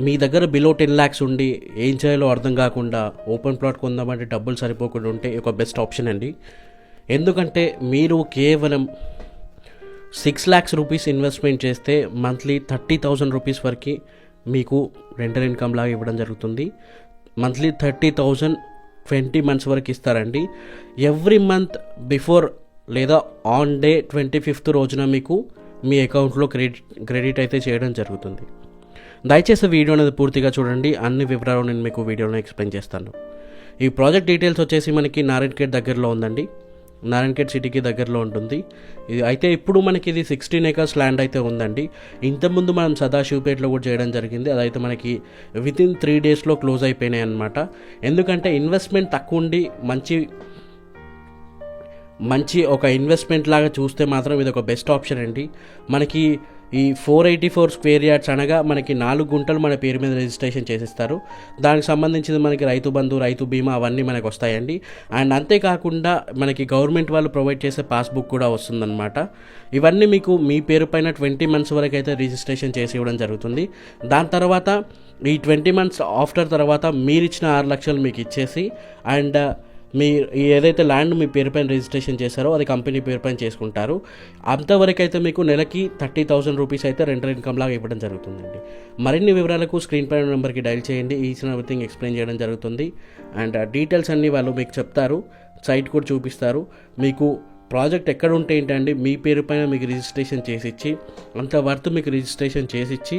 మీ దగ్గర below 10 lakhs ఉండి ఏం చేయాలో అర్థం కాకుండా ఓపెన్ ప్లాట్ కొందామంటే డబ్బులు సరిపోకుండా ఉంటే ఒక బెస్ట్ ఆప్షన్ అండి. ఎందుకంటే మీరు కేవలం 6 lakhs రూపీస్ ఇన్వెస్ట్మెంట్ చేస్తే మంత్లీ 30,000 రూపీస్ వరకు మీకు రెంటల్ ఇన్కమ్ లాగా ఇవ్వడం జరుగుతుంది. మంత్లీ 30,000 20 months వరకు ఇస్తారండి. ఎవ్రీ మంత్ బిఫోర్ లేదా ఆన్ డే 25th రోజున మీకు మీ అకౌంట్లో క్రెడిట్ అయితే చేయడం జరుగుతుంది. దయచేసి వీడియో అనేది పూర్తిగా చూడండి. అన్ని వివరాలు నేను మీకు వీడియోలో ఎక్స్ప్లెయిన్ చేస్తాను. ఈ ప్రాజెక్ట్ డీటెయిల్స్ వచ్చేసి మనకి నారాయణఖేడ్ దగ్గరలో ఉందండి. నారాయణఖేడ్ సిటీకి దగ్గరలో ఉంటుంది ఇది. అయితే ఇప్పుడు మనకి ఇది 16 acres ల్యాండ్ అయితే ఉందండి. ఇంతకుముందు మనం సదాశివపేటలో కూడా చేయడం జరిగింది. అదైతే మనకి వితిన్ 3 daysలో క్లోజ్ అయిపోయినాయి అనమాట. ఎందుకంటే ఇన్వెస్ట్మెంట్ తక్కువ ఉండి మంచి ఒక ఇన్వెస్ట్మెంట్ లాగా చూస్తే మాత్రం ఇది ఒక బెస్ట్ ఆప్షన్ అండి. మనకి ఈ 484 square yards అనగా మనకి 4 గుంటలు మన పేరు మీద రిజిస్ట్రేషన్ చేసిస్తారు. దానికి సంబంధించిన మనకి రైతు బంధు, రైతు బీమా అవన్నీ మనకు వస్తాయండి. అండ్ అంతేకాకుండా మనకి గవర్నమెంట్ వాళ్ళు ప్రొవైడ్ చేసే పాస్బుక్ కూడా వస్తుందన్నమాట. ఇవన్నీ మీకు మీ పేరు పైన 20 months వరకు అయితే రిజిస్ట్రేషన్ చేసి ఇవ్వడం జరుగుతుంది. దాని తర్వాత ఈ 20 months ఆఫ్టర్ తర్వాత మీరు ఇచ్చిన 6 లక్షలు మీకు ఇచ్చేసి అండ్ మీ ఏదైతే ల్యాండ్ మీ పేరు పైన రిజిస్ట్రేషన్ చేశారో అది కంపెనీ పేరు పైన చేసుకుంటారు. అంతవరకు అయితే మీకు నెలకి 30,000 రూపీస్ అయితే రెంటల్ ఇన్కమ్ లాగా ఇవ్వడం జరుగుతుందండి. మరిన్ని వివరాలకు స్క్రీన్ పైన నెంబర్కి డైల్ చేయండి. ఈచ్ అండ్ ఎవ్రీథింగ్ ఎక్స్ప్లెయిన్ చేయడం జరుగుతుంది. అండ్ డీటెయిల్స్ అన్నీ వాళ్ళు మీకు చెప్తారు, సైట్ కూడా చూపిస్తారు. మీకు ప్రాజెక్ట్ ఎక్కడ ఉంటే ఏంటండి మీ పేరు పైన మీకు రిజిస్ట్రేషన్ చేసిచ్చి అంత వర్త్ మీకు రిజిస్ట్రేషన్ చేసిచ్చి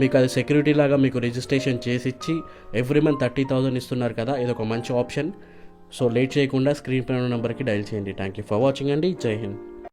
మీకు అది సెక్యూరిటీ లాగా మీకు రిజిస్ట్రేషన్ చేసిచ్చి ఎవ్రీ మంత్ 30,000 ఇస్తున్నారు కదా, ఇది ఒక మంచి ఆప్షన్. సో లేట్ చేయకుండా స్క్రీన్ పైన నెంబర్కి డైల్ చేయండి. థ్యాంక్ యూ ఫర్ వాచింగ్ అండి. జై హింద్.